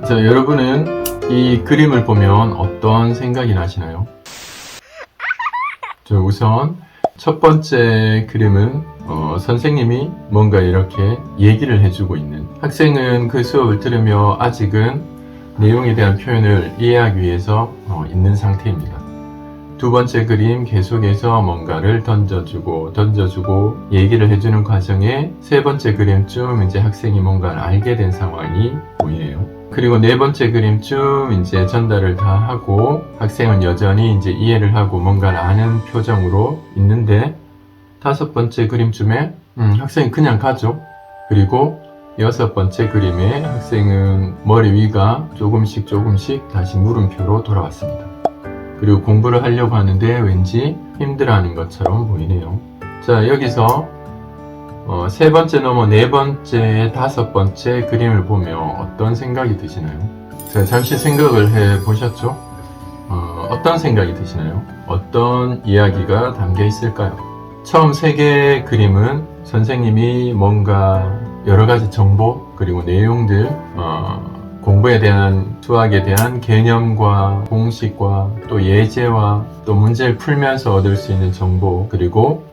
자, 여러분은 이 그림을 보면 어떤 생각이 나시나요? 자, 우선 첫 번째 그림은 선생님이 뭔가 이렇게 얘기를 해주고 있는, 학생은 그 수업을 들으며 아직은 내용에 대한 표현을 이해하기 위해서 있는 상태입니다. 두 번째 그림, 계속해서 뭔가를 던져주고 얘기를 해주는 과정에 세 번째 그림쯤 이제 학생이 뭔가를 알게 된 상황이 보이네요. 그리고 네 번째 그림쯤 이제 전달을 다 하고 학생은 여전히 이제 이해를 하고 뭔가를 아는 표정으로 있는데, 다섯 번째 그림쯤에 학생이 그냥 가죠. 그리고 여섯 번째 그림에 학생은 머리 위가 조금씩 다시 물음표로 돌아왔습니다. 그리고 공부를 하려고 하는데 왠지 힘들어하는 것처럼 보이네요. 자, 여기서 세 번째 넘어 네 번째, 다섯 번째 그림을 보며 어떤 생각이 드시나요? 자, 잠시 생각을 해 보셨죠? 어떤 생각이 드시나요? 어떤 이야기가 담겨 있을까요? 처음 세 개의 그림은 선생님이 뭔가 여러 가지 정보 그리고 내용들, 공부에 대한, 수학에 대한 개념과 공식과 또 예제와 또 문제를 풀면서 얻을 수 있는 정보, 그리고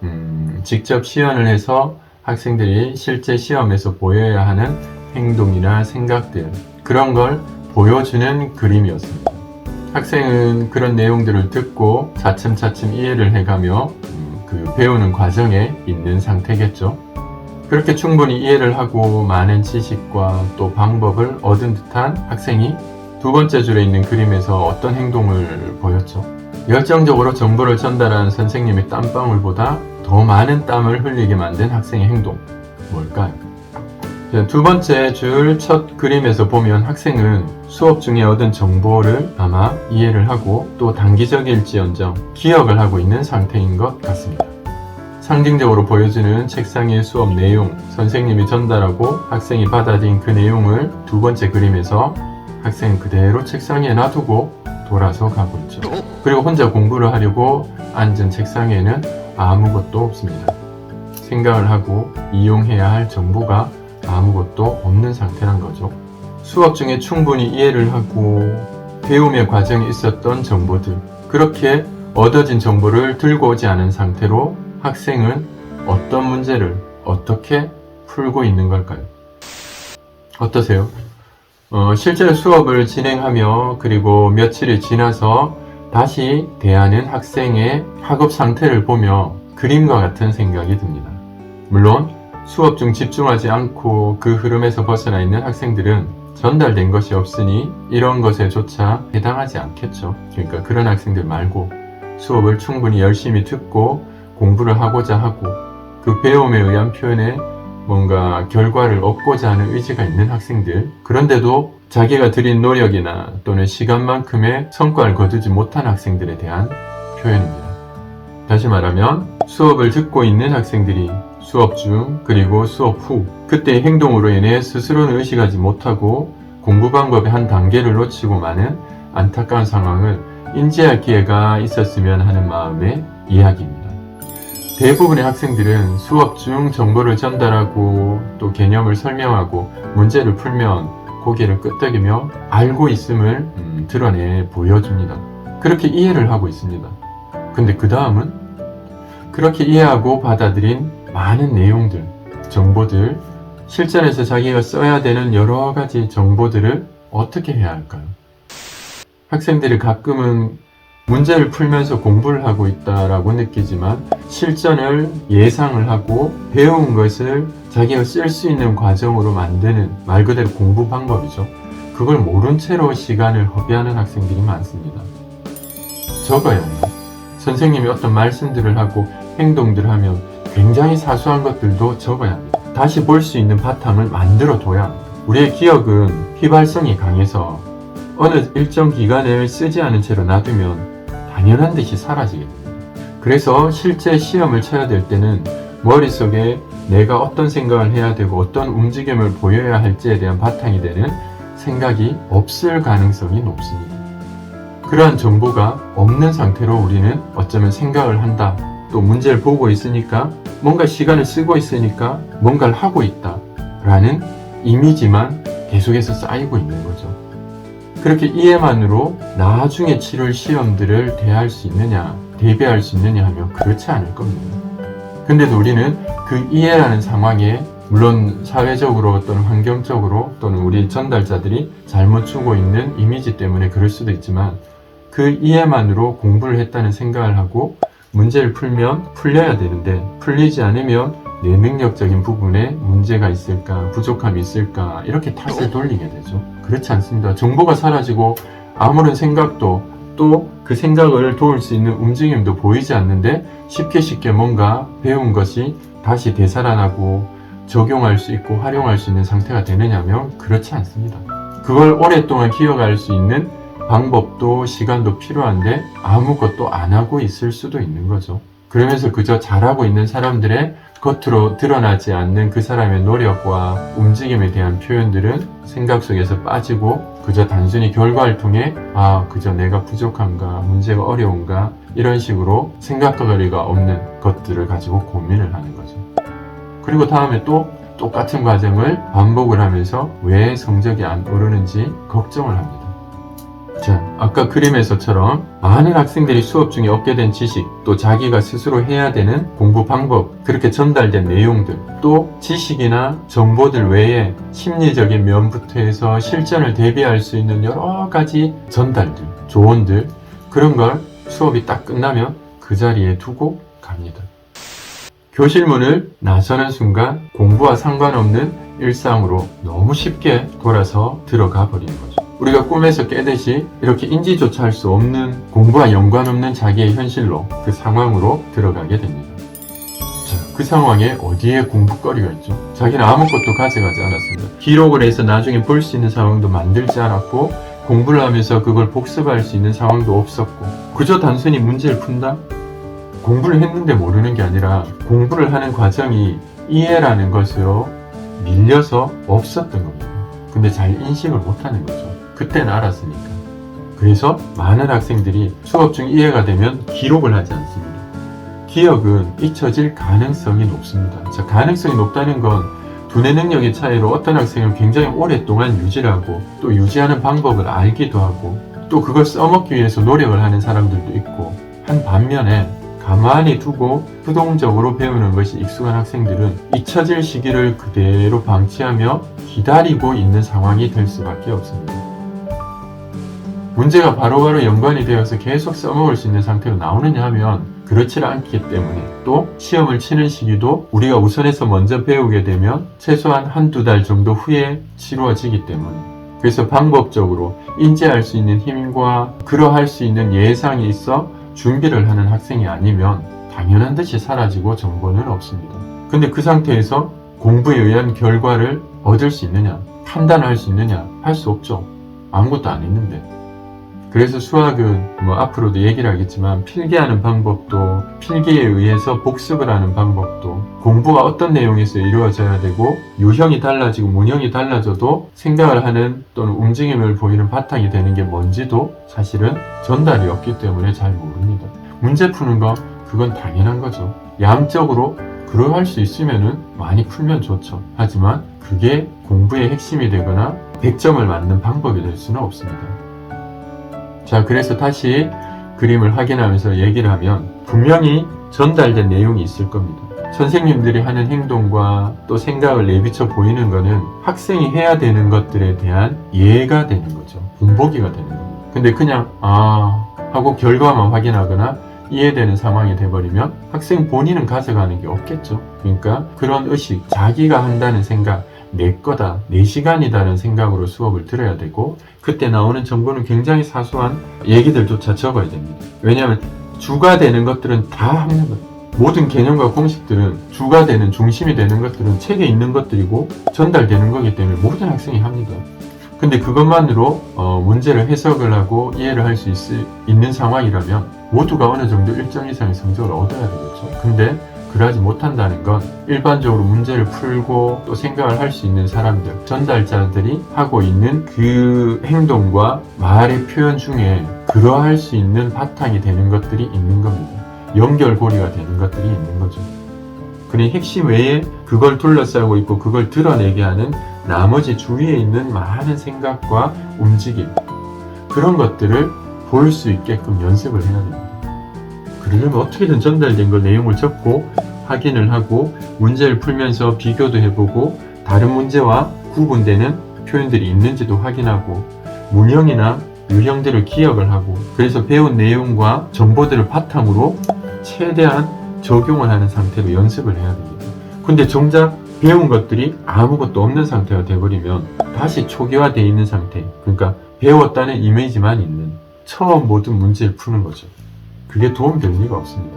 직접 시연을 해서 학생들이 실제 시험에서 보여야 하는 행동이나 생각들, 그런 걸 보여주는 그림이었습니다. 학생은 그런 내용들을 듣고 차츰차츰 이해를 해가며 그 배우는 과정에 있는 상태겠죠. 그렇게 충분히 이해를 하고 많은 지식과 또 방법을 얻은 듯한 학생이 두 번째 줄에 있는 그림에서 어떤 행동을 보였죠? 열정적으로 정보를 전달한 선생님의 땀방울보다 더 많은 땀을 흘리게 만든 학생의 행동, 뭘까요? 두 번째 줄 첫 그림에서 보면 학생은 수업 중에 얻은 정보를 아마 이해를 하고 또 단기적일지언정 기억을 하고 있는 상태인 것 같습니다. 상징적으로 보여주는 책상의 수업 내용, 선생님이 전달하고 학생이 받아들인 그 내용을 두 번째 그림에서 학생은 그대로 책상 위에 놔두고 돌아서 가고 있죠. 그리고 혼자 공부를 하려고 앉은 책상 위에는 아무것도 없습니다. 생각을 하고 이용해야 할 정보가 아무것도 없는 상태란 거죠. 수업 중에 충분히 이해를 하고 배움의 과정에 있었던 정보들, 그렇게 얻어진 정보를 들고 오지 않은 상태로 학생은 어떤 문제를 어떻게 풀고 있는 걸까요? 어떠세요? 실제로 수업을 진행하며 그리고 며칠이 지나서 다시 대하는 학생의 학업 상태를 보며 그림과 같은 생각이 듭니다. 물론 수업 중 집중하지 않고 그 흐름에서 벗어나 있는 학생들은 전달된 것이 없으니 이런 것에조차 해당하지 않겠죠. 그러니까 그런 학생들 말고 수업을 충분히 열심히 듣고 공부를 하고자 하고 그 배움에 의한 표현에 뭔가 결과를 얻고자 하는 의지가 있는 학생들, 그런데도 자기가 들인 노력이나 또는 시간만큼의 성과를 거두지 못한 학생들에 대한 표현입니다. 다시 말하면 수업을 듣고 있는 학생들이 수업 중 그리고 수업 후 그때의 행동으로 인해 스스로는 의식하지 못하고 공부 방법의 한 단계를 놓치고 마는 안타까운 상황을 인지할 기회가 있었으면 하는 마음의 이야기입니다. 대부분의 학생들은 수업 중 정보를 전달하고 또 개념을 설명하고 문제를 풀면 고개를 끄덕이며 알고 있음을 드러내 보여줍니다. 그렇게 이해를 하고 있습니다. 근데 그 다음은 그렇게 이해하고 받아들인 많은 내용들, 정보들, 실전에서 자기가 써야 되는 여러 가지 정보들을 어떻게 해야 할까요? 학생들이 가끔은 문제를 풀면서 공부를 하고 있다라고 느끼지만 실전을 예상을 하고 배운 것을 자기가 쓸 수 있는 과정으로 만드는, 말 그대로 공부 방법이죠. 그걸 모른 채로 시간을 허비하는 학생들이 많습니다. 적어야 해요. 선생님이 어떤 말씀들을 하고 행동들을 하면 굉장히 사소한 것들도 적어야 합니다. 다시 볼 수 있는 바탕을 만들어 둬야 합니다. 우리의 기억은 휘발성이 강해서 어느 일정 기간을 쓰지 않은 채로 놔두면 당연한 듯이 사라지게 됩니다. 그래서 실제 시험을 쳐야 될 때는 머릿속에 내가 어떤 생각을 해야 되고 어떤 움직임을 보여야 할지에 대한 바탕이 되는 생각이 없을 가능성이 높습니다. 그러한 정보가 없는 상태로 우리는 어쩌면 생각을 한다, 또 문제를 보고 있으니까 뭔가 시간을 쓰고 있으니까 뭔가를 하고 있다 라는 이미지만 계속해서 쌓이고 있는 거죠. 그렇게 이해만으로 나중에 치를 시험들을 대할 수 있느냐, 대비할 수 있느냐 하면 그렇지 않을 겁니다. 근데도 우리는 그 이해라는 상황에 물론 사회적으로 또는 환경적으로 또는 우리 전달자들이 잘못 주고 있는 이미지 때문에 그럴 수도 있지만 그 이해만으로 공부를 했다는 생각을 하고 문제를 풀면 풀려야 되는데 풀리지 않으면 내 능력적인 부분에 문제가 있을까, 부족함이 있을까 이렇게 탓을 돌리게 되죠. 그렇지 않습니다. 정보가 사라지고 아무런 생각도 또 그 생각을 도울 수 있는 움직임도 보이지 않는데 쉽게 뭔가 배운 것이 다시 되살아나고 적용할 수 있고 활용할 수 있는 상태가 되느냐면 그렇지 않습니다. 그걸 오랫동안 기억할 수 있는 방법도 시간도 필요한데 아무것도 안 하고 있을 수도 있는 거죠. 그러면서 그저 잘하고 있는 사람들의 겉으로 드러나지 않는 그 사람의 노력과 움직임에 대한 표현들은 생각 속에서 빠지고 그저 단순히 결과를 통해 그저 내가 부족한가, 문제가 어려운가 이런 식으로 생각거리가 없는 것들을 가지고 고민을 하는 거죠. 그리고 다음에 또 똑같은 과정을 반복을 하면서 왜 성적이 안 오르는지 걱정을 합니다. 자, 아까 그림에서처럼 많은 학생들이 수업 중에 얻게 된 지식, 또 자기가 스스로 해야 되는 공부 방법, 그렇게 전달된 내용들, 또 지식이나 정보들 외에 심리적인 면부터 해서 실전을 대비할 수 있는 여러 가지 전달들, 조언들, 그런 걸 수업이 딱 끝나면 그 자리에 두고 갑니다. 교실 문을 나서는 순간 공부와 상관없는 일상으로 너무 쉽게 돌아서 들어가 버리는 거죠. 우리가 꿈에서 깨듯이 이렇게 인지조차 할 수 없는 공부와 연관없는 자기의 현실로 그 상황으로 들어가게 됩니다. 자, 그 상황에 어디에 공부거리가 있죠? 자기는 아무것도 가져가지 않았습니다. 기록을 해서 나중에 볼 수 있는 상황도 만들지 않았고 공부를 하면서 그걸 복습할 수 있는 상황도 없었고 그저 단순히 문제를 푼다? 공부를 했는데 모르는 게 아니라 공부를 하는 과정이 이해라는 것으로 밀려서 없었던 겁니다. 근데 잘 인식을 못하는 거죠. 그때는 알았으니까. 그래서 많은 학생들이 수업 중 이해가 되면 기록을 하지 않습니다. 기억은 잊혀질 가능성이 높습니다. 자, 가능성이 높다는 건 두뇌 능력의 차이로 어떤 학생은 굉장히 오랫동안 유지를 하고 또 유지하는 방법을 알기도 하고 또 그걸 써먹기 위해서 노력을 하는 사람들도 있고 한 반면에 가만히 두고 수동적으로 배우는 것이 익숙한 학생들은 잊혀질 시기를 그대로 방치하며 기다리고 있는 상황이 될 수밖에 없습니다. 문제가 바로바로 연관이 되어서 계속 써먹을 수 있는 상태로 나오느냐 하면 그렇지 않기 때문에 또 시험을 치는 시기도 우리가 우선해서 먼저 배우게 되면 최소한 한두 달 정도 후에 치루어지기 때문에 그래서 방법적으로 인지할 수 있는 힘과 그러할 수 있는 예상이 있어 준비를 하는 학생이 아니면 당연한 듯이 사라지고 정보는 없습니다. 근데 그 상태에서 공부에 의한 결과를 얻을 수 있느냐, 판단할 수 있느냐, 할 수 없죠. 아무것도 안 했는데. 그래서 수학은 앞으로도 얘기를 하겠지만 필기하는 방법도 필기에 의해서 복습을 하는 방법도 공부가 어떤 내용에서 이루어져야 되고 유형이 달라지고 문형이 달라져도 생각을 하는 또는 움직임을 보이는 바탕이 되는 게 뭔지도 사실은 전달이 없기 때문에 잘 모릅니다. 문제 푸는 거 그건 당연한 거죠. 양적으로 그러할 수 있으면은 많이 풀면 좋죠. 하지만 그게 공부의 핵심이 되거나 100점을 맞는 방법이 될 수는 없습니다. 자, 그래서 다시 그림을 확인하면서 얘기를 하면 분명히 전달된 내용이 있을 겁니다. 선생님들이 하는 행동과 또 생각을 내비쳐 보이는 거는 학생이 해야 되는 것들에 대한 이해가 되는 거죠. 본보기가 되는 겁니다. 근데 그냥 하고 결과만 확인하거나 이해되는 상황이 돼버리면 학생 본인은 가져가는 게 없겠죠. 그러니까 그런 의식, 자기가 한다는 생각, 내 거다, 내 시간이다라는 생각으로 수업을 들어야 되고 그때 나오는 정보는 굉장히 사소한 얘기들조차 적어야 됩니다. 왜냐하면 주가 되는 것들은 다 하는 거예요. 모든 개념과 공식들은 주가 되는, 중심이 되는 것들은 책에 있는 것들이고 전달되는 거기 때문에 모든 학생이 합니다. 근데 그것만으로 문제를 해석을 하고 이해를 할 수 있는 상황이라면 모두가 어느 정도 일정 이상의 성적을 얻어야 되겠죠. 근데 그러지 못한다는 건 일반적으로 문제를 풀고 또 생각을 할 수 있는 사람들, 전달자들이 하고 있는 그 행동과 말의 표현 중에 그러할 수 있는 바탕이 되는 것들이 있는 겁니다. 연결고리가 되는 것들이 있는 거죠. 그러니 핵심 외에 그걸 둘러싸고 있고 그걸 드러내게 하는 나머지 주위에 있는 많은 생각과 움직임, 그런 것들을 볼 수 있게끔 연습을 해야 됩니다. 그러려면 어떻게든 전달된 걸 내용을 적고 확인을 하고 문제를 풀면서 비교도 해보고 다른 문제와 구분되는 표현들이 있는지도 확인하고 문형이나 유형들을 기억을 하고 그래서 배운 내용과 정보들을 바탕으로 최대한 적용을 하는 상태로 연습을 해야 됩니다. 근데 정작 배운 것들이 아무것도 없는 상태가 돼버리면 다시 초기화되어 있는 상태, 그러니까 배웠다는 이미지만 있는 처음 모든 문제를 푸는 거죠. 그게 도움될 리가 없습니다.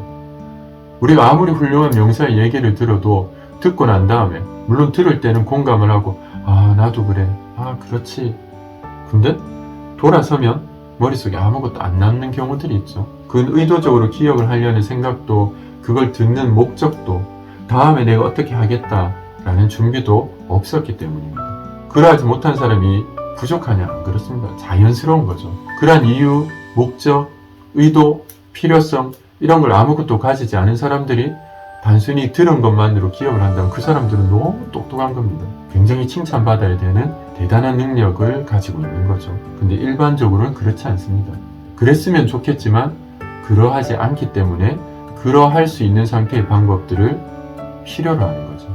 우리가 아무리 훌륭한 명사의 얘기를 들어도 듣고 난 다음에 물론 들을 때는 공감을 하고 아 나도 그래, 아 그렇지, 근데 돌아서면 머릿속에 아무것도 안 남는 경우들이 있죠. 그건 의도적으로 기억을 하려는 생각도 그걸 듣는 목적도 다음에 내가 어떻게 하겠다라는 준비도 없었기 때문입니다. 그러하지 못한 사람이 부족하냐? 안 그렇습니다. 자연스러운 거죠. 그러한 이유, 목적, 의도, 필요성 이런 걸 아무것도 가지지 않은 사람들이 단순히 들은 것만으로 기억을 한다면 그 사람들은 너무 똑똑한 겁니다. 굉장히 칭찬받아야 되는 대단한 능력을 가지고 있는 거죠. 근데 일반적으로는 그렇지 않습니다. 그랬으면 좋겠지만 그러하지 않기 때문에 그러할 수 있는 상태의 방법들을 필요로 하는 거죠.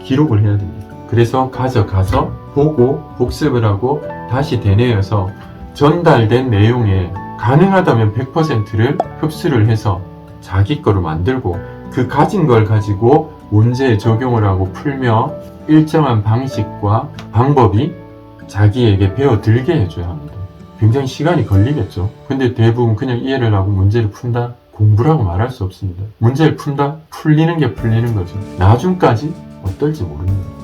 기록을 해야 됩니다. 그래서 가져가서 보고 복습을 하고 다시 되뇌어서 전달된 내용에 가능하다면 100%를 흡수를 해서 자기 거로 만들고 그 가진 걸 가지고 문제에 적용을 하고 풀며 일정한 방식과 방법이 자기에게 배어들게 해줘야 합니다. 굉장히 시간이 걸리겠죠. 근데 대부분 그냥 이해를 하고 문제를 푼다? 공부라고 말할 수 없습니다. 문제를 푼다? 풀리는 게 풀리는 거죠. 나중까지 어떨지 모릅니다.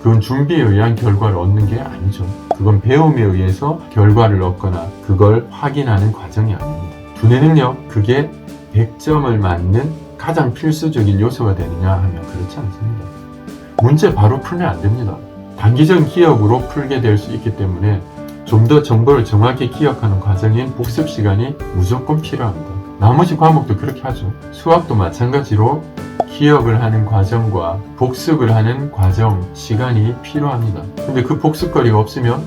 그건 준비에 의한 결과를 얻는 게 아니죠. 그건 배움에 의해서 결과를 얻거나 그걸 확인하는 과정이 아닙니다. 두뇌 능력, 그게 100점을 맞는 가장 필수적인 요소가 되느냐 하면 그렇지 않습니다. 문제 바로 풀면 안 됩니다. 단기적 기억으로 풀게 될 수 있기 때문에 좀 더 정보를 정확히 기억하는 과정인 복습 시간이 무조건 필요합니다. 나머지 과목도 그렇게 하죠. 수학도 마찬가지로 기억을 하는 과정과 복습을 하는 과정, 시간이 필요합니다. 근데 그 복습거리가 없으면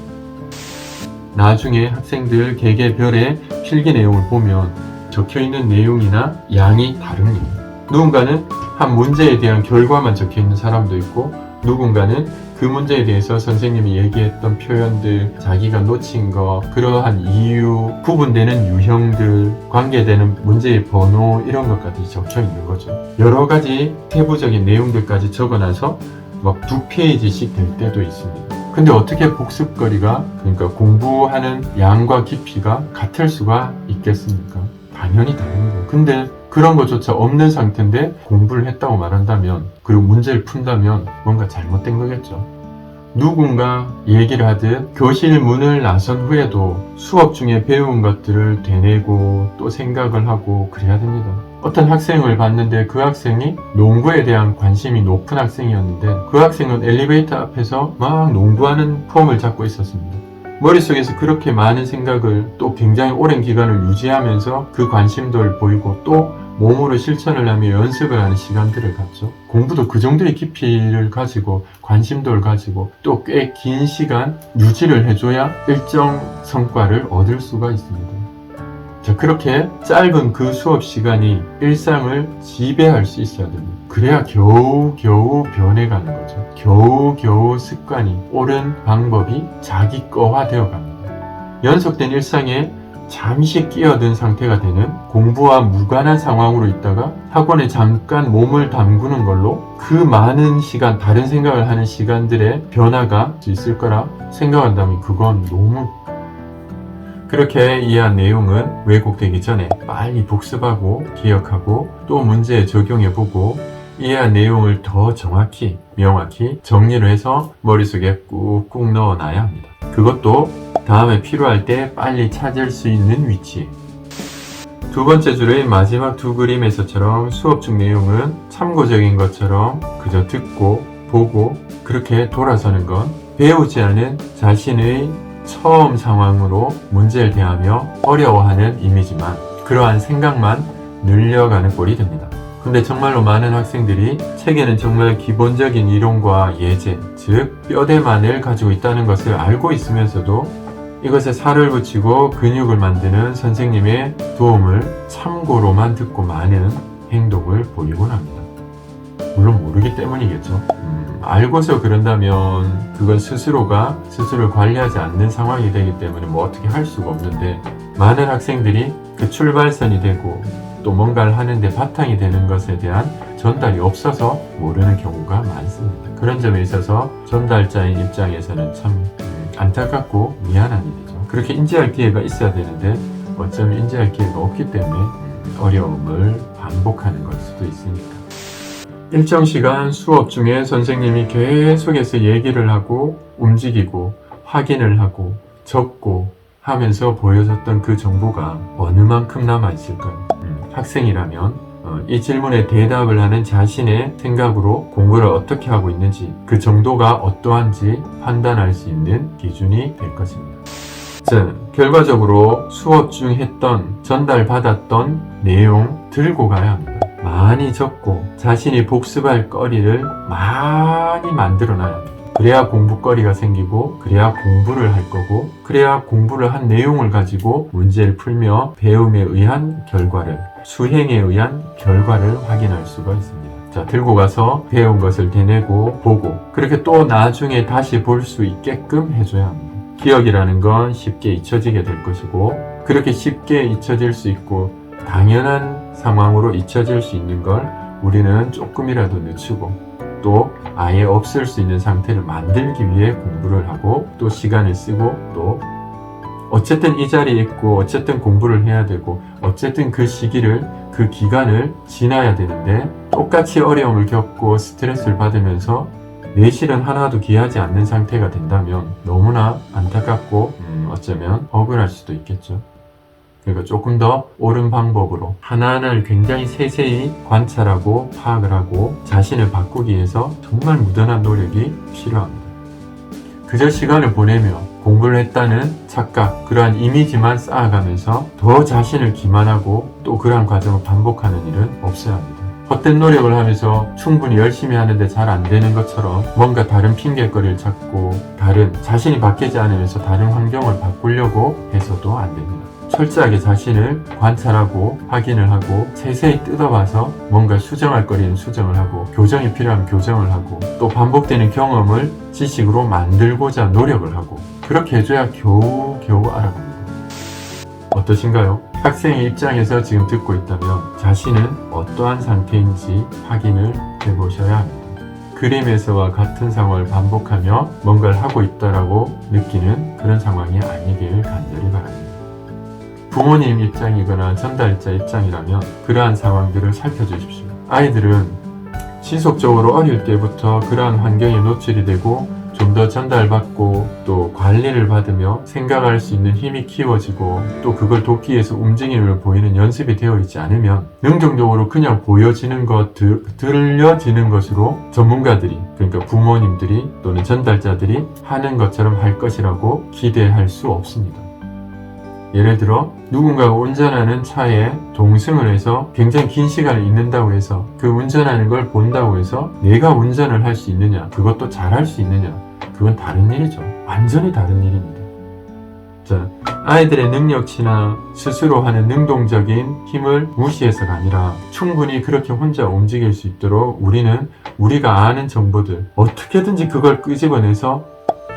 나중에 학생들 개개별의 필기 내용을 보면 적혀있는 내용이나 양이 다릅니다. 누군가는 한 문제에 대한 결과만 적혀있는 사람도 있고 누군가는 그 문제에 대해서 선생님이 얘기했던 표현들, 자기가 놓친 거, 그러한 이유, 구분되는 유형들, 관계되는 문제의 번호 이런 것까지 적혀 있는 거죠. 여러 가지 세부적인 내용들까지 적어놔서 막 2페이지씩 될 때도 있습니다. 근데 어떻게 복습거리가, 그러니까 공부하는 양과 깊이가 같을 수가 있겠습니까? 당연히 다릅니다. 근데 그런 것조차 없는 상태인데 공부를 했다고 말한다면, 그리고 문제를 푼다면 뭔가 잘못된 거겠죠. 누군가 얘기를 하듯 교실 문을 나선 후에도 수업 중에 배운 것들을 되뇌고 또 생각을 하고 그래야 됩니다. 어떤 학생을 봤는데 그 학생이 농구에 대한 관심이 높은 학생이었는데 그 학생은 엘리베이터 앞에서 막 농구하는 폼을 잡고 있었습니다. 머릿속에서 그렇게 많은 생각을 또 굉장히 오랜 기간을 유지하면서 그 관심도를 보이고 또 몸으로 실천을 하며 연습을 하는 시간들을 갖죠. 공부도 그 정도의 깊이를 가지고 관심도를 가지고 또 꽤 긴 시간 유지를 해줘야 일정 성과를 얻을 수가 있습니다. 자, 그렇게 짧은 그 수업 시간이 일상을 지배할 수 있어야 됩니다. 그래야 겨우 변해가는 거죠. 겨우 습관이, 옳은 방법이 자기 거화 되어 갑니다. 연속된 일상에 잠시 끼어든 상태가 되는 공부와 무관한 상황으로 있다가 학원에 잠깐 몸을 담그는 걸로 그 많은 시간, 다른 생각을 하는 시간들의 변화가 있을 거라 생각한다면 그건 너무, 그렇게 이해한 내용은 왜곡되기 전에 빨리 복습하고 기억하고 또 문제에 적용해보고 이해한 내용을 더 정확히, 명확히 정리를 해서 머릿속에 꾹꾹 넣어놔야 합니다. 그것도 다음에 필요할 때 빨리 찾을 수 있는 위치에. 두 번째 줄의 마지막 두 그림에서처럼 수업 중 내용은 참고적인 것처럼 그저 듣고 보고 그렇게 돌아서는 건 배우지 않은 자신의 처음 상황으로 문제를 대하며 어려워하는 이미지만, 그러한 생각만 늘려가는 꼴이 됩니다. 근데 정말로 많은 학생들이 책에는 정말 기본적인 이론과 예제, 즉 뼈대만을 가지고 있다는 것을 알고 있으면서도 이것에 살을 붙이고 근육을 만드는 선생님의 도움을 참고로만 듣고 많은 행동을 보이곤 합니다. 물론 모르기 때문이겠죠. 알고서 그런다면 그건 스스로가 스스로를 관리하지 않는 상황이 되기 때문에 뭐 어떻게 할 수가 없는데, 많은 학생들이 그 출발선이 되고 또 뭔가를 하는데 바탕이 되는 것에 대한 전달이 없어서 모르는 경우가 많습니다. 그런 점에 있어서 전달자인 입장에서는 참 안타깝고 미안한 일이죠. 그렇게 인지할 기회가 있어야 되는데 어쩌면 인지할 기회가 없기 때문에 어려움을 반복하는 걸 수도 있으니까. 일정 시간 수업 중에 선생님이 계속해서 얘기를 하고 움직이고 확인을 하고 적고 하면서 보여줬던 그 정보가 어느 만큼 남아있을까요? 학생이라면 이 질문에 대답을 하는 자신의 생각으로 공부를 어떻게 하고 있는지, 그 정도가 어떠한지 판단할 수 있는 기준이 될 것입니다. 자, 결과적으로 수업 중 했던, 전달받았던 내용 들고 가야 합니다. 많이 적고 자신이 복습할 거리를 많이 만들어 놔야 합니다. 그래야 공부거리가 생기고, 그래야 공부를 할 거고, 그래야 공부를 한 내용을 가지고 문제를 풀며 배움에 의한 결과를, 수행에 의한 결과를 확인할 수가 있습니다. 자, 들고 가서 배운 것을 되뇌고 보고, 그렇게 또 나중에 다시 볼 수 있게끔 해줘야 합니다. 기억이라는 건 쉽게 잊혀지게 될 것이고, 그렇게 쉽게 잊혀질 수 있고 당연한 상황으로 잊혀질 수 있는 걸 우리는 조금이라도 늦추고 또 아예 없을 수 있는 상태를 만들기 위해 공부를 하고 또 시간을 쓰고, 또 어쨌든 이 자리에 있고 어쨌든 공부를 해야 되고 어쨌든 그 시기를, 그 기간을 지나야 되는데 똑같이 어려움을 겪고 스트레스를 받으면서 내실은 하나도 귀하지 않는 상태가 된다면 너무나 안타깝고 어쩌면 억울할 수도 있겠죠. 그러니까 조금 더 옳은 방법으로 하나하나를 굉장히 세세히 관찰하고 파악을 하고 자신을 바꾸기 위해서 정말 무던한 노력이 필요합니다. 그저 시간을 보내며 공부를 했다는 착각, 그러한 이미지만 쌓아가면서 더 자신을 기만하고 또 그러한 과정을 반복하는 일은 없어야 합니다. 헛된 노력을 하면서 충분히 열심히 하는데 잘 안 되는 것처럼 뭔가 다른 핑계거리를 찾고 자신이 바뀌지 않으면서 다른 환경을 바꾸려고 해서도 안 됩니다. 철저하게 자신을 관찰하고 확인을 하고 세세히 뜯어봐서 뭔가 수정할 거리는 수정을 하고 교정이 필요하면 교정을 하고 또 반복되는 경험을 지식으로 만들고자 노력을 하고, 그렇게 해줘야 겨우 알아갑니다. 어떠신가요? 학생의 입장에서 지금 듣고 있다면 자신은 어떠한 상태인지 확인을 해보셔야 합니다. 그림에서와 같은 상황을 반복하며 뭔가를 하고 있다라고 느끼는 그런 상황이 아니길 간절히 바랍니다. 부모님 입장이거나 전달자 입장이라면 그러한 상황들을 살펴주십시오. 아이들은 지속적으로 어릴 때부터 그러한 환경에 노출이 되고 좀 더 전달받고 또 관리를 받으며 생각할 수 있는 힘이 키워지고 또 그걸 돕기 위해서 움직임을 보이는 연습이 되어 있지 않으면 능동적으로 그냥 보여지는 것, 들려지는 것으로 전문가들이, 그러니까 부모님들이 또는 전달자들이 하는 것처럼 할 것이라고 기대할 수 없습니다. 예를 들어 누군가가 운전하는 차에 동승을 해서 굉장히 긴 시간을 있는다고 해서 그 운전하는 걸 본다고 해서 내가 운전을 할 수 있느냐, 그것도 잘할 수 있느냐, 그건 다른 일이죠. 완전히 다른 일입니다. 자, 아이들의 능력치나 스스로 하는 능동적인 힘을 무시해서가 아니라 충분히 그렇게 혼자 움직일 수 있도록 우리는 우리가 아는 정보들 어떻게든지 그걸 끄집어내서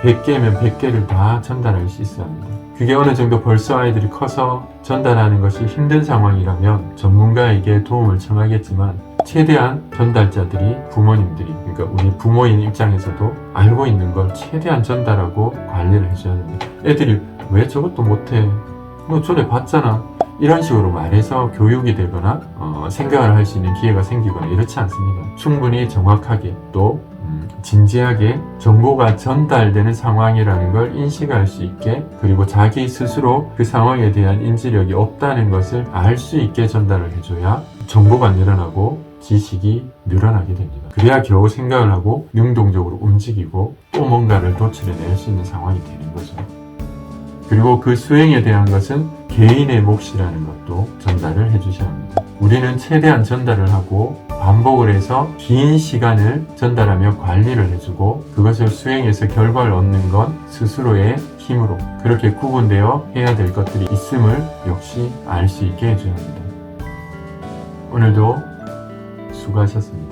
100개면 100개를 다 전달할 수 있어야 합니다. 그게 어느 정도 벌써 아이들이 커서 전달하는 것이 힘든 상황이라면 전문가에게 도움을 청하겠지만 최대한 전달자들이, 부모님들이, 그러니까 우리 부모인 입장에서도 알고 있는 걸 최대한 전달하고 관리를 해줘야 됩니다. 애들이 왜 저것도 못해? 너 전에 봤잖아. 이런 식으로 말해서 교육이 되거나 생각을 할 수 있는 기회가 생기거나 이렇지 않습니다. 충분히 정확하게 또 진지하게 정보가 전달되는 상황이라는 걸 인식할 수 있게, 그리고 자기 스스로 그 상황에 대한 인지력이 없다는 것을 알 수 있게 전달을 해줘야 정보가 늘어나고 지식이 늘어나게 됩니다. 그래야 겨우 생각을 하고 능동적으로 움직이고 또 뭔가를 도출해낼 수 있는 상황이 되는 거죠. 그리고 그 수행에 대한 것은 개인의 몫이라는 것도 전달을 해주셔야 합니다. 우리는 최대한 전달을 하고 반복을 해서 긴 시간을 전달하며 관리를 해주고 그것을 수행해서 결과를 얻는 건 스스로의 힘으로 그렇게 구분되어 해야 될 것들이 있음을 역시 알 수 있게 해줘야 합니다. 오늘도 수고하셨습니다.